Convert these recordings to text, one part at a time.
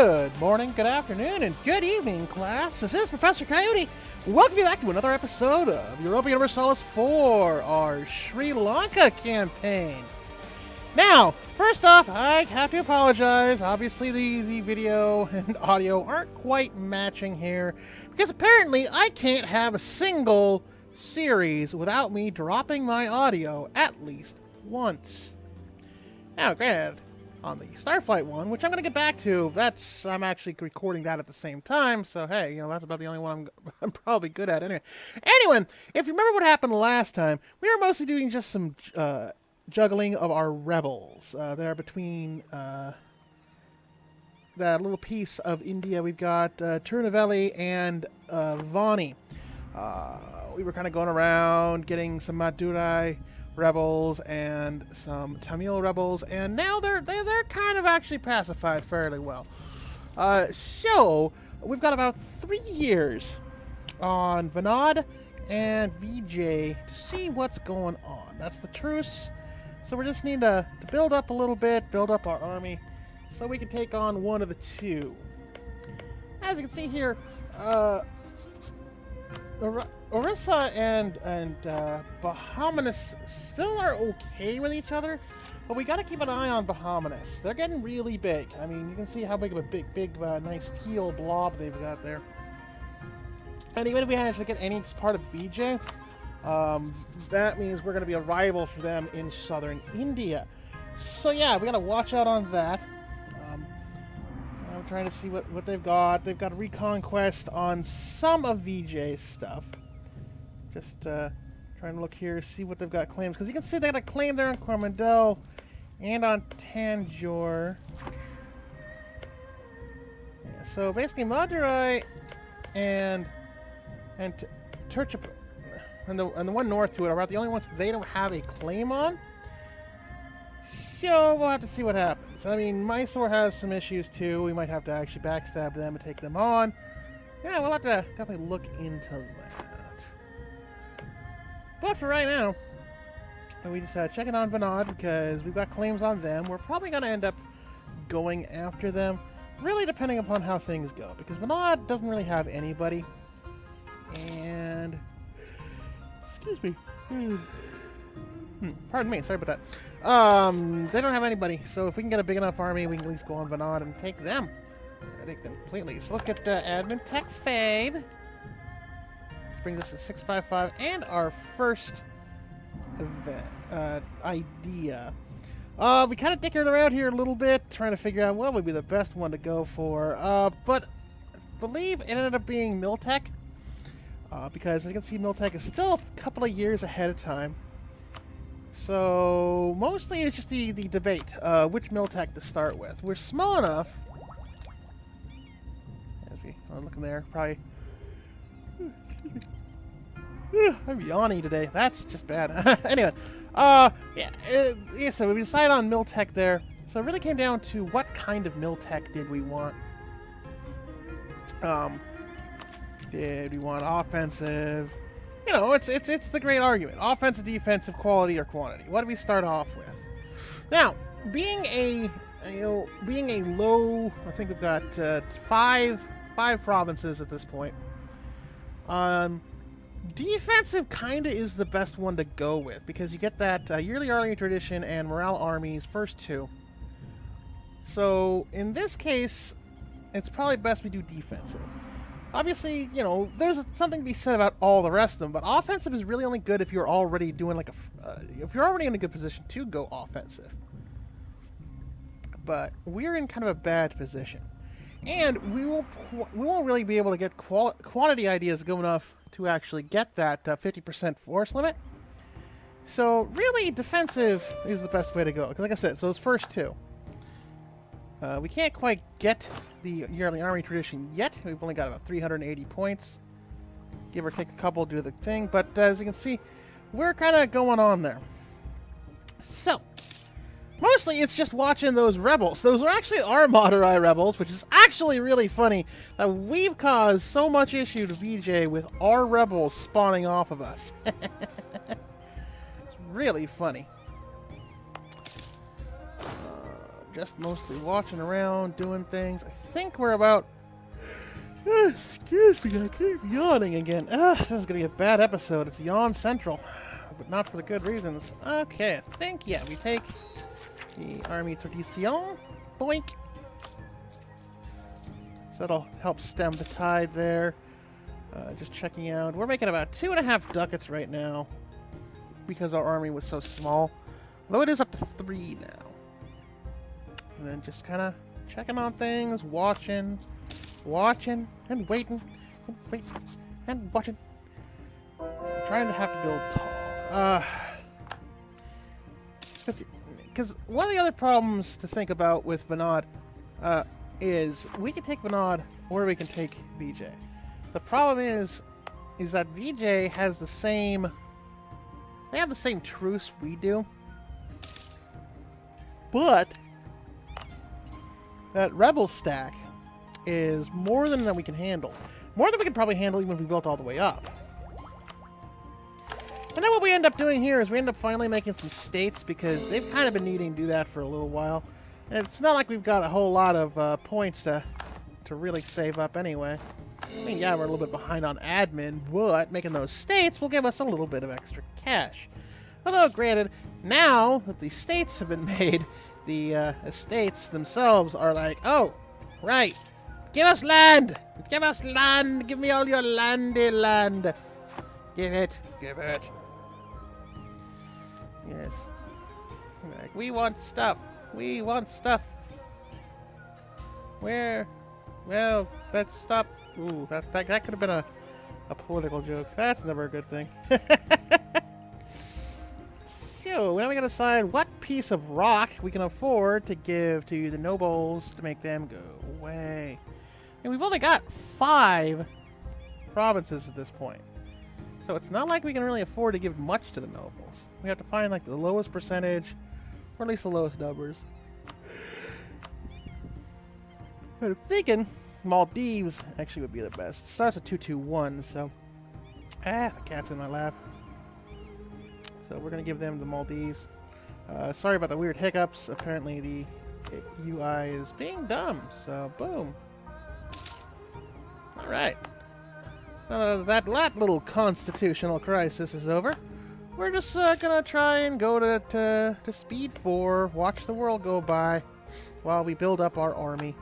Good morning, good afternoon, and good evening, class. This is Professor Coyote. Welcome you back to another episode of Europa Universalis for our Sri Lanka campaign. Now, first off, I have to apologize. Obviously, the video and audio aren't quite matching here, because apparently I can't have a single series without me dropping my audio at least once. Now, granted, on the Starflight one, which I'm going to get back to, I'm actually recording that at the same time, so hey, that's about the only one I'm probably good at anyway. Anyway, if you remember what happened last time, we were mostly doing just some juggling of our rebels. There between that little piece of India, we've got Tirunelveli and Vani. We were kind of going around getting some Madurai rebels and some Tamil rebels, and now they're kind of actually pacified fairly well. So we've got about 3 years on Venad and VJ to see what's going on. That's the truce. So we just need to build up a little bit, build up our army, so we can take on one of the two. As you can see here, Orissa and Bahamanus still are okay with each other, but we got to keep an eye on Bahamanus. They're getting really big. I mean, you can see how big of a big, nice teal blob they've got there. And even if we actually get any part of VJ, that means we're going to be a rival for them in southern India. So yeah, we got to watch out on that. I'm trying to see what they've got. They've got Reconquest on some of VJ's stuff. Just trying to look here, see what they've got claims. Because you can see they got a claim there on Coromandel and on Tanjore. Yeah, so basically Madurai and Turchap and the one north to it are about the only ones they don't have a claim on. So we'll have to see what happens. I mean, Mysore has some issues too. We might have to actually backstab them and take them on. Yeah, we'll have to definitely look into that. But for right now, we just checking on Venad because we've got claims on them. We're probably going to end up going after them, really depending upon how things go. Because Venad doesn't really have anybody. And... excuse me. Pardon me, sorry about that. They don't have anybody, so if we can get a big enough army, we can at least go on Venad and take them. Take them completely. So let's get Admin Tech Fade. This brings us to 655 and our first event, idea. We kind of dickered around here a little bit, trying to figure out what would be the best one to go for. But I believe it ended up being Miltech, because as you can see, Miltech is still a couple of years ahead of time. So, mostly it's just the debate, which Miltech to start with. We're small enough, as we are looking there, probably, I'm yawning today, that's just bad. Anyway, yeah, so we decided on Miltech there, so it really came down to what kind of Miltech did we want. Did we want offensive? It's the great argument. Offensive, defensive, quality, or quantity. What do we start off with? Now, being a low, I think we've got five provinces at this point. Defensive kind of is the best one to go with because you get that yearly army tradition and morale armies first two. So in this case, it's probably best we do defensive. Obviously, there's something to be said about all the rest of them, but offensive is really only good if you're already doing if you're already in a good position to go offensive. But we're in kind of a bad position, and we won't really be able to get quantity ideas good enough to actually get that 50% force limit. So really, defensive is the best way to go. Because like I said, so those first two. We can't quite get the yearly army tradition yet. We've only got about 380 points. Give or take a couple to do the thing. But as you can see, we're kind of going on there. So, mostly it's just watching those rebels. Those are actually our Madurai rebels, which is actually really funny that we've caused so much issue to VJ with our rebels spawning off of us. It's really funny. just mostly watching around, doing things. I think we're about... excuse me, I keep yawning again. This is going to be a bad episode. It's Yawn Central, but not for the good reasons. Okay, I think, yeah, we take the Army Tradition. Boink. So that'll help stem the tide there. Just checking out. We're making about 2.5 ducats right now because our army was so small. Though it is up to 3 now. And then just kind of checking on things, watching, and waiting, and watching. Trying to have to build tall. Because one of the other problems to think about with Venad is we can take Venad or we can take VJ. The problem is that VJ has the same... They have the same truce we do. But that rebel stack is more than we can handle. More than we can probably handle even if we built all the way up. And then what we end up doing here is we end up finally making some states because they've kind of been needing to do that for a little while. And it's not like we've got a whole lot of points to really save up anyway. I mean, yeah, we're a little bit behind on admin, but making those states will give us a little bit of extra cash. Although, granted, now that the states have been made, the estates themselves are like, oh, right, give us land! Give us land! Give me all your landy land! Give it! Give it! Yes. Like, we want stuff! We want stuff! Where? Well, let's stop. Ooh, that could have been a political joke. That's never a good thing. So, now we gotta decide what piece of rock we can afford to give to the nobles to make them go away. And we've only got 5 provinces at this point. So it's not like we can really afford to give much to the nobles. We have to find like the lowest percentage, or at least the lowest numbers. But I'm thinking Maldives actually would be the best. It starts at 221, so... the cat's in my lap. So we're going to give them the Maldives. Sorry about the weird hiccups. Apparently the UI is being dumb, so boom. Alright. So that little constitutional crisis is over. We're just going to try and go to speed 4, watch the world go by, while we build up our army.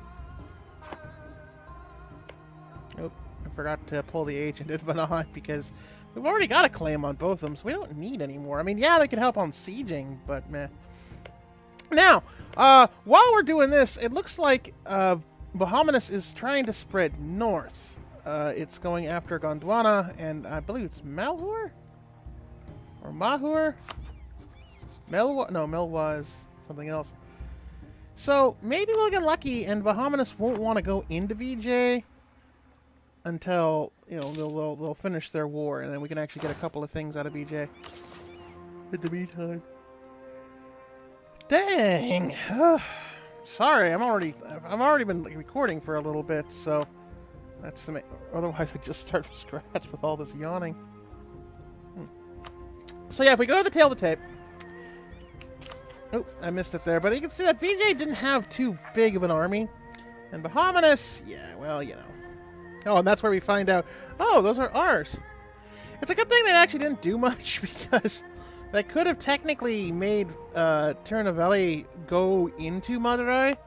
Oh, I forgot to pull the agent at Venad because we've already got a claim on both of them, so we don't need any more. I mean, yeah, they can help on sieging, but meh. Now, while we're doing this, it looks like Bahamanus is trying to spread north. It's going after Gondwana, and I believe it's Malhur? Or Mahur? Melwa? No, Melwa is something else. So, maybe we'll get lucky, and Bahamanus won't want to go into VJ until, you know, they'll finish their war, and then we can actually get a couple of things out of BJ in the meantime. Dang! Sorry, I've already been recording for a little bit, so that's some. Otherwise, I'd just start from scratch with all this yawning. So yeah, if we go to the tail of the tape. Oh, I missed it there, but you can see that VJ didn't have too big of an army, and Bahamanus, yeah, well, you know. Oh, and that's where we find out, oh, those are ours. It's a good thing they actually didn't do much, because they could have technically made Ternaveli go into Madurai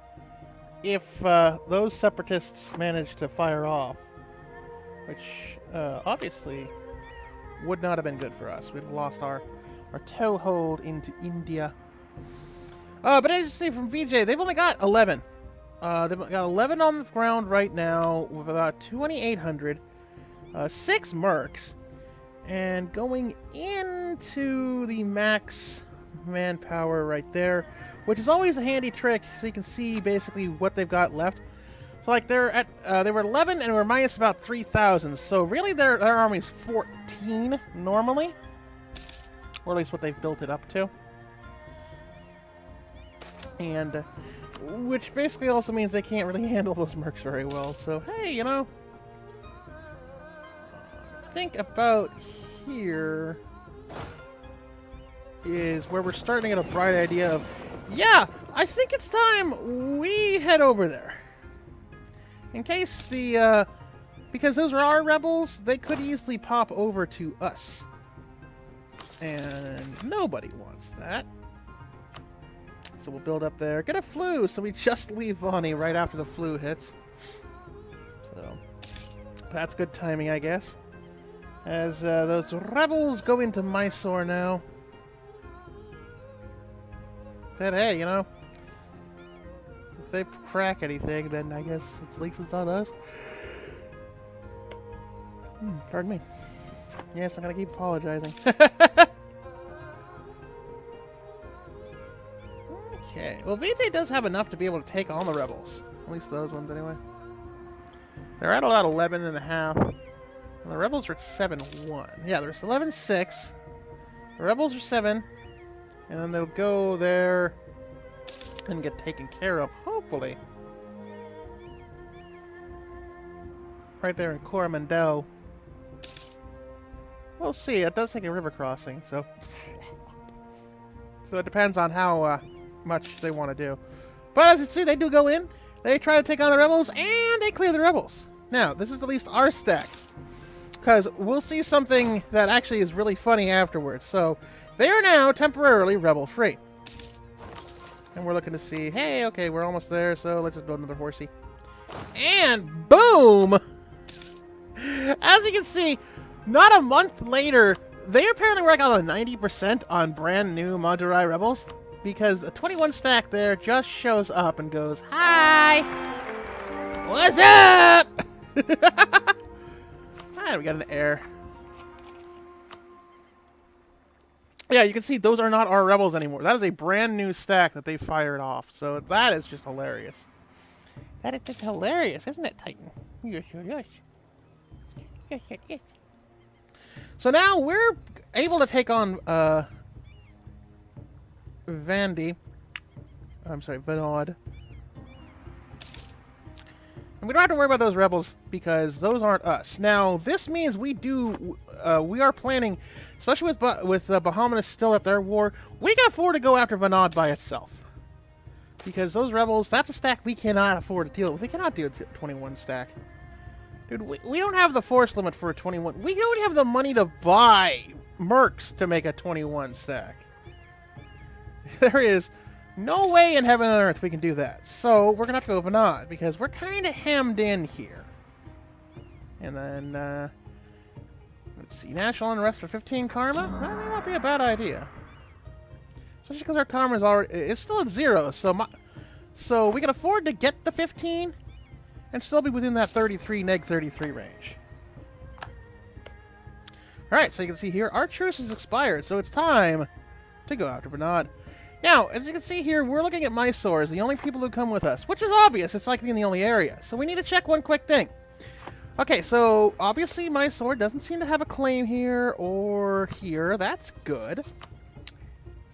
if those separatists managed to fire off, which obviously would not have been good for us. We'd have lost our toehold into India. But as you see from VJ, they've only got 11. They've got 11 on the ground right now with about 2,800, 6 mercs, and going into the max manpower right there, which is always a handy trick, so you can see basically what they've got left. So like they're at they were 11 and we're minus about 3,000. So really their army's 14 normally, or at least what they've built it up to, and which basically also means they can't really handle those mercs very well. So, hey, you know, think about here is where we're starting to get a bright idea of, yeah, I think it's time we head over there. In case the, because those are our rebels, they could easily pop over to us. And nobody wants that. So we'll build up there. Get a flu, so we just leave Venadi right after the flu hits. So that's good timing, I guess. As those rebels go into Mysore now. But hey, you know, if they crack anything, then I guess at least it's not us. Pardon me. Yes, I'm gonna keep apologizing. Okay, well, VJ does have enough to be able to take on the rebels. At least those ones, anyway. They're at about 11.5. And the rebels are at 7-1. Yeah, there's 11-6. The rebels are 7. And then they'll go there and get taken care of, hopefully. Right there in Coromandel. We'll see. It does take a river crossing, so... So it depends on how much they want to do. But as you see, they do go in. They try to take on the rebels, and they clear the rebels. Now, this is at least our stack. Because we'll see something that actually is really funny afterwards. So, they are now temporarily rebel-free. And we're looking to see, hey, okay, we're almost there, so let's just build another horsey. And boom! As you can see, not a month later, they apparently work out on 90% on brand new Madurai rebels. Because a 21 stack there just shows up and goes, hi! What's up? And we got an air. Yeah, you can see those are not our rebels anymore. That is a brand new stack that they fired off. So that is just hilarious. That is just hilarious, isn't it, Titan? Yes, yes. Yes, yes, yes. So now we're able to take on Venad. And we don't have to worry about those rebels because those aren't us. Now, this means we are planning, especially with Bahamut still at their war, we can afford to go after Venad by itself. Because those rebels, that's a stack we cannot afford to deal with. We cannot deal with a 21 stack. Dude, we don't have the force limit for a 21. We don't have the money to buy mercs to make a 21 stack. There is no way in heaven and earth we can do that. So we're going to have to go Venad because we're kind of hemmed in here. And then, let's see, national unrest for 15 karma? That may not be a bad idea. Especially because our karma is already, it's still at 0. So we can afford to get the 15 and still be within that 33, neg 33 range. Alright, so you can see here, our truce has expired, so it's time to go after Venad. Now, as you can see here, we're looking at Mysore as the only people who come with us, which is obvious. It's likely in the only area. So we need to check one quick thing. Okay, so obviously Mysore doesn't seem to have a claim here or here. That's good.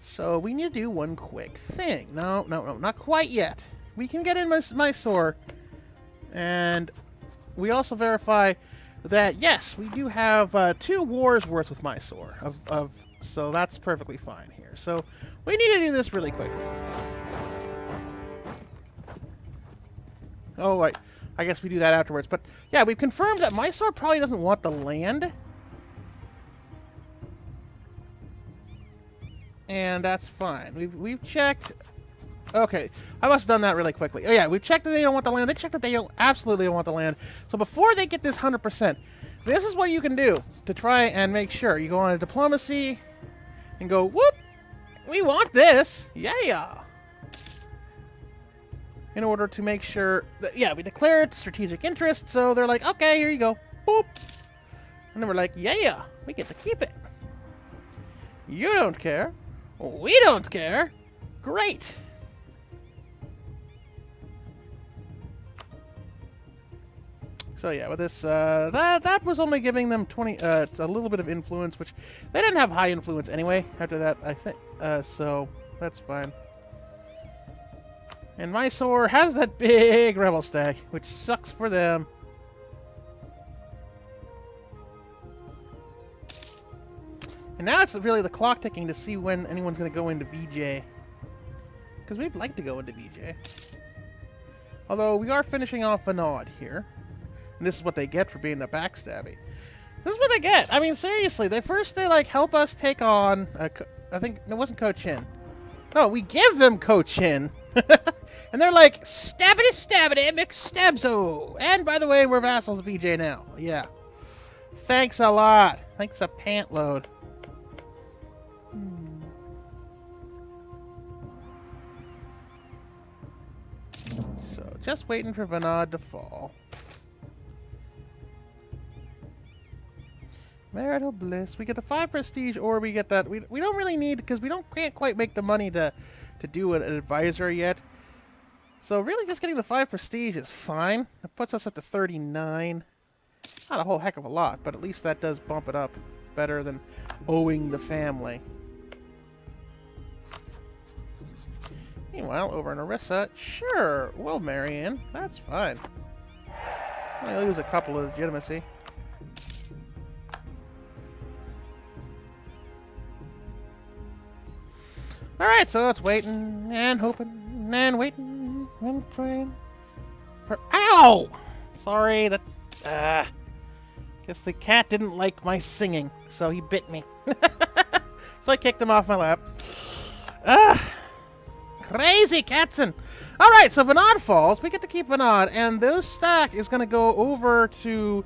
So we need to do one quick thing. No, not quite yet. We can get in Mysore, and we also verify that, yes, we do have 2 wars worth with Mysore. So that's perfectly fine here. So we need to do this really quickly. Oh, wait. I guess we do that afterwards. But, yeah, we've confirmed that Mysore probably doesn't want the land. And that's fine. We've checked... Okay, I must have done that really quickly. Oh, yeah, we've checked that they don't want the land. They checked that they absolutely don't want the land. So before they get this 100%, this is what you can do to try and make sure. You go on a diplomacy and go, whoop! We want this! Yeah! In order to make sure that, yeah, we declared strategic interest, so they're like, okay, here you go. Boop! And then we're like, yeah! We get to keep it. You don't care. We don't care. Great! So yeah, with this, that was only giving them 20, a little bit of influence, which they didn't have high influence anyway. After that, I think, so that's fine. And Mysore has that big rebel stack, which sucks for them. And now it's really the clock ticking to see when anyone's going to go into VJ. because we'd like to go into VJ. Although, we are finishing off Venad here. And this is what they get for being the backstabby. This is what they get. I mean, seriously. They like, help us take on... I think... it wasn't Cochin. No, we give them Cochin. And they're like, stabbity stabbity, McStabzo. And by the way, we're vassals of VJ now. Yeah. Thanks a lot. Thanks a pant load. So, just waiting for Venad to fall. Marital bliss. We get the 5 prestige, or we get that. We don't really need, because we can't quite make the money to do an advisor yet. So really, just getting the 5 prestige is fine. It puts us up to 39. Not a whole heck of a lot, but at least that does bump it up better than owing the family. Meanwhile, over in Orissa, sure, we'll marry in. That's fine. I lose a couple of legitimacy. Alright, so it's waiting and hoping and waiting and praying for... Ow! Sorry, that... guess the cat didn't like my singing, so he bit me. So I kicked him off my lap. Crazy Katzen! Alright, so Venad falls. We get to keep Venad, and this stack is going to go over to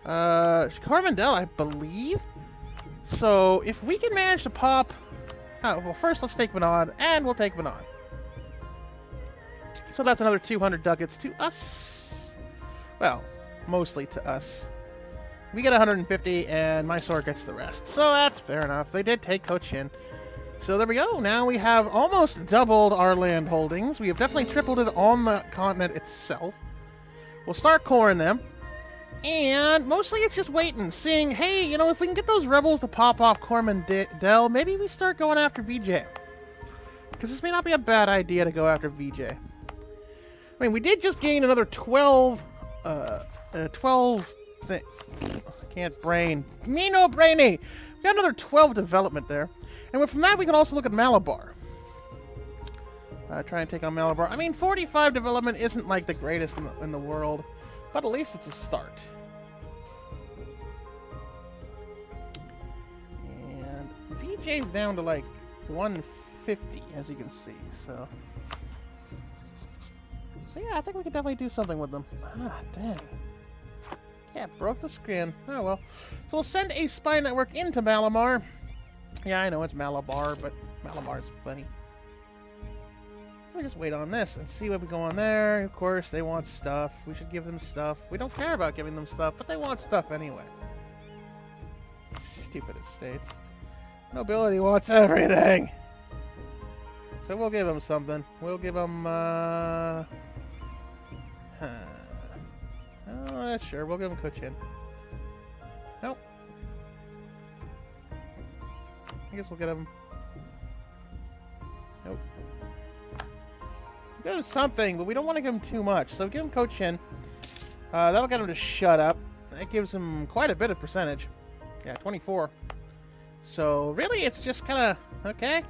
Coromandel, I believe. So if we can manage to pop... Oh, well, first let's take Venad, and we'll take Venad. So that's another 200 ducats to us. Well, mostly to us. We get 150, and Mysore gets the rest. So that's fair enough. They did take Cochin. So there we go. Now we have almost doubled our land holdings. We have definitely tripled it on the continent itself. We'll start coring them. And mostly it's just waiting, seeing, hey, you know, if we can get those rebels to pop off Coromandel, maybe we start going after VJ. Because this may not be a bad idea to go after VJ. I mean, we did just gain another 12 can't brain. Me no brainy! We got another 12 development there. And from that, we can also look at Malabar. Try and take on Malabar. I mean, 45 development isn't like the greatest in the world. But at least it's a start. And VJ's down to like 150, as you can see. So yeah, I think we could definitely do something with them. Ah, dang. Yeah, broke the screen. Oh well. So we'll send a spy network into Malamar. Yeah, I know it's Malabar, but Malabar's funny. We just wait on this and see what we go on there. Of course, they want stuff. We should give them stuff. We don't care about giving them stuff, but they want stuff anyway. Stupid estates. Nobility wants everything. So we'll give them something. We'll give them, sure, we'll give them Cochin. Nope. I guess we'll get them... Nope. Give him something, but we don't want to give him too much. So give him Cochin. That'll get him to shut up. That gives him quite a bit of percentage. Yeah, 24. So really, it's just kind of okay.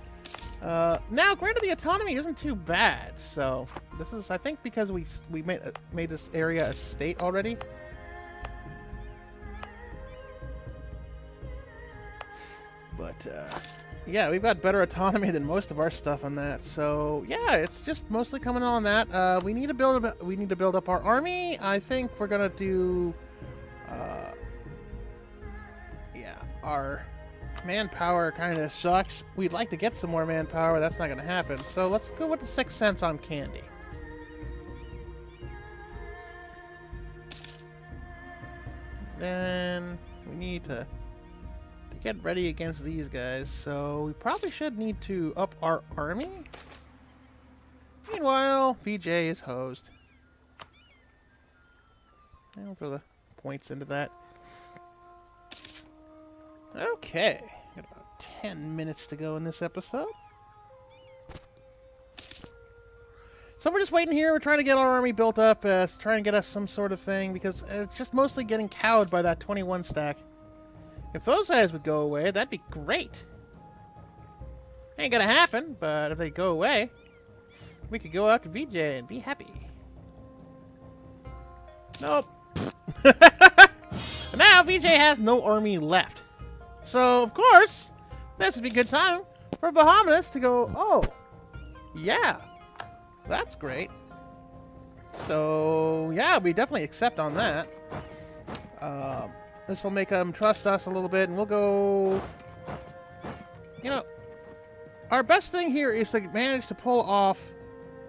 Now, granted, the autonomy isn't too bad. So this is, I think, because we made this area a state already. But yeah, we've got better autonomy than most of our stuff on that. So yeah, it's just mostly coming on that. We need to build up our army. I think we're gonna do yeah, our manpower kind of sucks. We'd like to get some more manpower. That's not gonna happen. So let's go with the 6 cents on candy. Then we need to get ready against these guys, so we probably should need to up our army. Meanwhile, VJ is hosed. I'll throw the points into that. Okay, got about 10 minutes to go in this episode. So we're just waiting here. We're trying to get our army built up, trying to get us some sort of thing, because it's just mostly getting cowed by that 21 stack. If those guys would go away, that'd be great. Ain't gonna happen, but if they go away, we could go after VJ and be happy. Nope. Now VJ has no army left. So, of course, this would be a good time for Bahamas to go, oh, yeah, that's great. So, yeah, we definitely accept on that. This will make them trust us a little bit, and we'll go... You know, our best thing here is to manage to pull off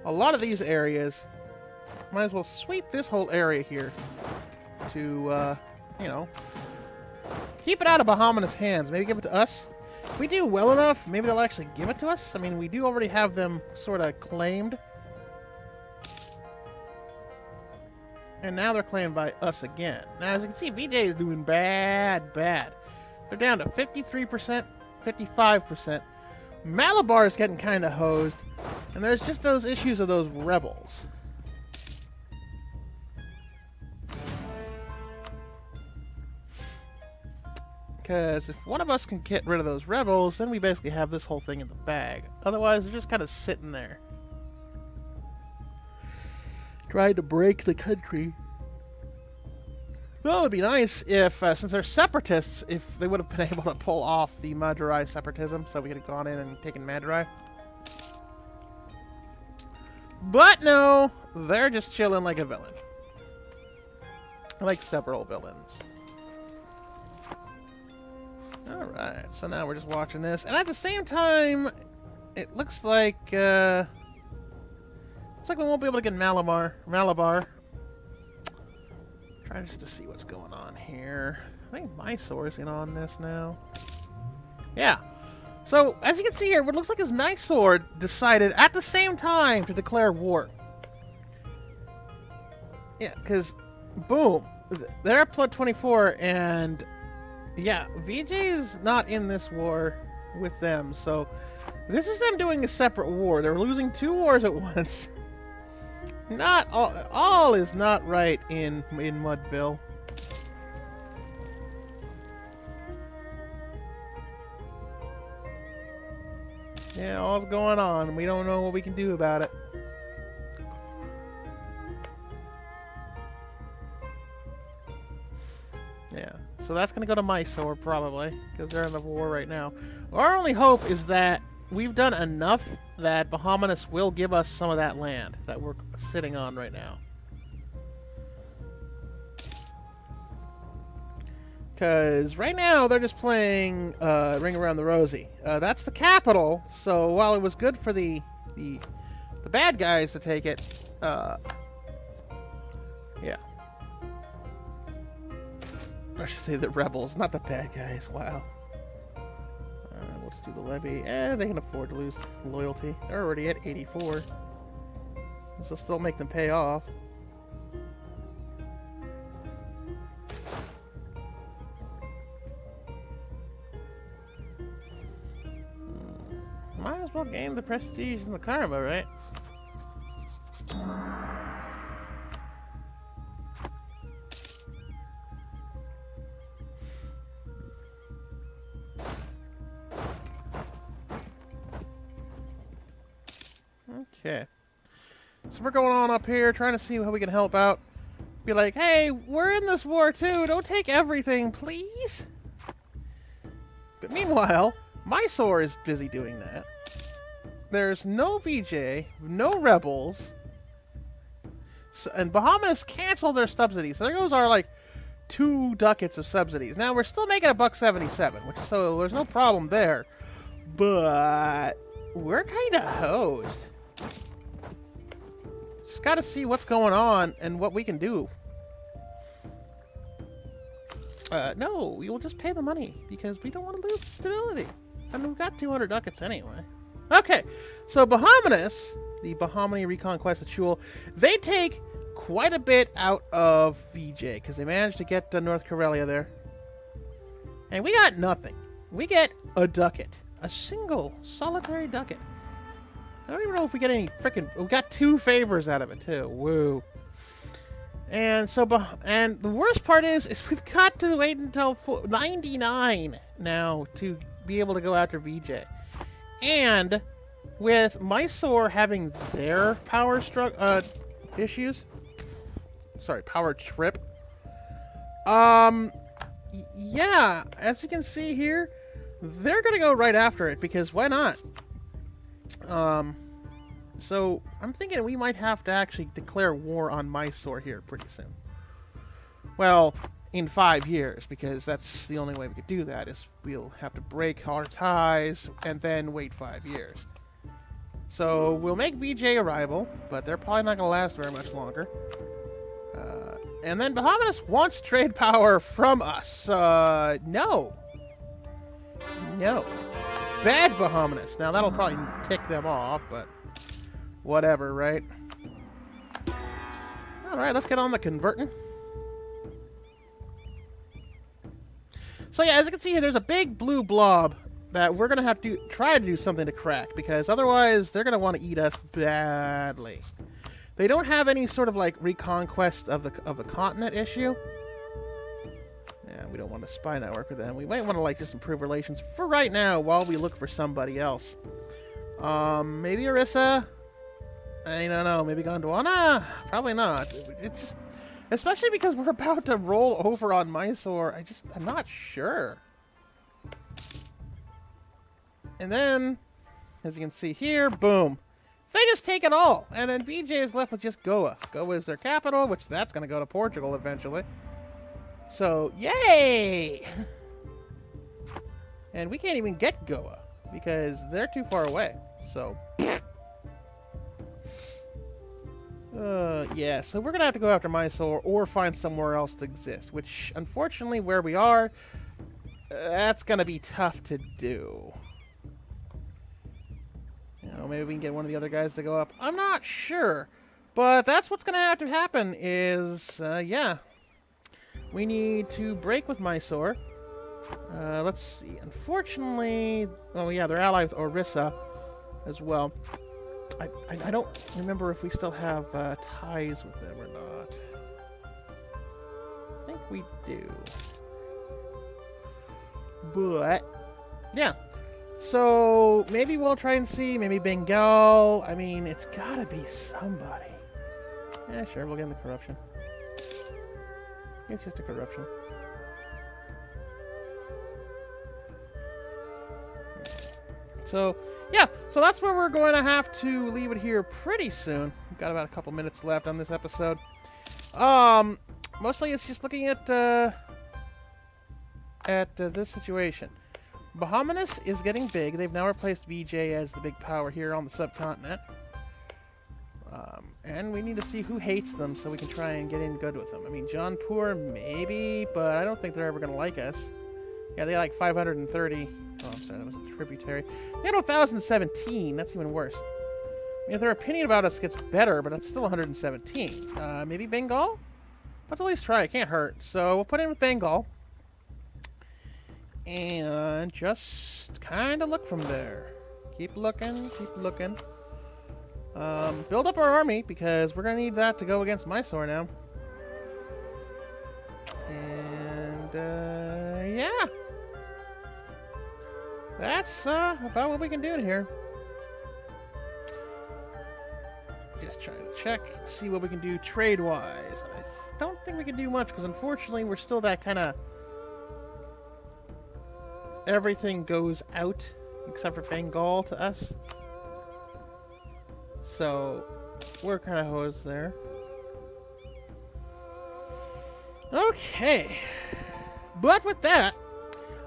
a lot of these areas. Might as well sweep this whole area here to, you know, keep it out of Bahamas' hands. Maybe give it to us. If we do well enough, maybe they'll actually give it to us. I mean, we do already have them sort of claimed. And now they're claimed by us again. Now, as you can see, VJ is doing bad. They're down to 53%, 55%. Malabar is getting kind of hosed. And there's just those issues of those rebels. Because if one of us can get rid of those rebels, then we basically have this whole thing in the bag. Otherwise, they're just kind of sitting there, trying to break the country. Well, it would be nice if, since they're separatists, if they would have been able to pull off the Madurai separatism, so we could have gone in and taken Madurai. But no, they're just chilling like a villain. Like several villains. Alright, so now we're just watching this. And at the same time, it looks like we won't be able to get Malabar. Trying just to see what's going on here. I think Mysore's in on this now. Yeah. So, as you can see here, what looks like is Mysore decided at the same time to declare war. Yeah, because, boom, they're at plot 24, and yeah, VJ is not in this war with them, so this is them doing a separate war. They're losing 2 wars at once. Not all is not right in Mudville. Yeah, all's going on, and we don't know what we can do about it. Yeah, so that's going to go to Mysore, probably, because they're in the war right now. Our only hope is that we've done enough that Bahamas will give us some of that land that we're sitting on right now. Because right now they're just playing Ring Around the Rosie. That's the capital, so while it was good for the bad guys to take it, yeah. I should say the rebels, not the bad guys. Wow. Let's do the levy. They can afford to lose loyalty. They're already at 84. This will still make them pay off. Might as well gain the prestige and the karma, right? Okay. So we're going on up here, trying to see how we can help out. Be like, hey, we're in this war too. Don't take everything, please. But meanwhile, Mysore is busy doing that. There's no VJ, no rebels, and Bahamas canceled their subsidies. So there goes our, like, 2 ducats of subsidies. Now, we're still making $1.77, which, so there's no problem there. But we're kind of hosed. Just got to see what's going on and what we can do. No, we will just pay the money because we don't want to lose stability. I mean, we've got 200 ducats anyway. Okay, so Bahamas, the Bahamian Reconquest Chul, they take quite a bit out of VJ because they managed to get North Karelia there. And we got nothing. We get a ducat. A single, solitary ducat. I don't even know if we get any frickin'... We got 2 favors out of it, too. Woo. And so, and the worst part is we've got to wait until 99 now to be able to go after VJ. And with Mysore having their power issues, sorry, power trip. Yeah, as you can see here, they're gonna go right after it because why not? So I'm thinking we might have to actually declare war on Mysore here pretty soon. Well, in 5 years, because that's the only way we could do that, is we'll have to break our ties and then wait 5 years. So we'll make VJ a rival, but they're probably not going to last very much longer. And then Bahamas wants trade power from us. No. No. Bad Bahamas. Now that'll probably tick them off, but whatever, right? Alright, let's get on the converting. So yeah, as you can see here, there's a big blue blob that we're going to have to try to do something to crack, because otherwise they're going to want to eat us badly. They don't have any sort of like reconquest of the continent issue. Yeah, we don't want a spy network with them. We might want to like just improve relations for right now while we look for somebody else. Maybe Orissa? I don't know. Maybe Gondwana? Probably not. It just, especially because we're about to roll over on Mysore. I'm not sure. And then, as you can see here, boom. They just take it all. And then VJ is left with just Goa. Goa is their capital, which that's going to go to Portugal eventually. So, yay! And we can't even get Goa because they're too far away. So, yeah, so we're going to have to go after Mysore or find somewhere else to exist, which, unfortunately, where we are, that's going to be tough to do. You know, maybe we can get one of the other guys to go up. I'm not sure. But that's what's going to have to happen is, yeah. We need to break with Mysore. Let's see. Unfortunately, oh yeah, they're allied with Orissa as well. I don't remember if we still have ties with them or not. I think we do. But, yeah. So, maybe we'll try and see. Maybe Bengal. I mean, it's gotta be somebody. Yeah, sure, we'll get into corruption. It's just a corruption. So, yeah. So that's where we're going to have to leave it here pretty soon. We've got about a couple minutes left on this episode. Mostly it's just looking at this situation. Bahamas is getting big. They've now replaced VJ as the big power here on the subcontinent. And we need to see who hates them so we can try and get in good with them. I mean, Jaunpur, maybe, but I don't think they're ever going to like us. Yeah, they like 530. Oh, I'm sorry, that was a tributary. They had 1,017. That's even worse. I mean, if their opinion about us gets better, but it's still 117. Maybe Bengal? Let's at least try. It can't hurt. So we'll put in with Bengal. And just kind of look from there. Keep looking, keep looking. Build up our army, because we're going to need that to go against Mysore now. And, yeah. That's about what we can do in here. Just trying to check, see what we can do trade-wise. I don't think we can do much, because unfortunately we're still that kind of... Everything goes out, except for Bengal to us. So, we're kind of hosed there. Okay. But with that,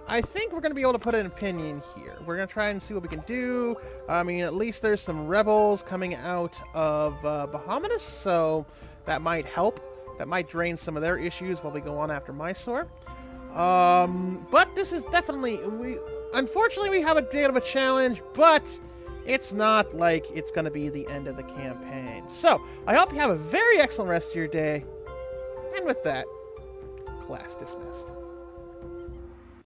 I think we're going to be able to put an opinion here. We're going to try and see what we can do. I mean, at least there's some rebels coming out of Bahamas, so that might help. That might drain some of their issues while we go on after Mysore. But this is definitely... Unfortunately, we have a bit of a challenge, but... It's not like it's going to be the end of the campaign. So, I hope you have a very excellent rest of your day. And with that, class dismissed.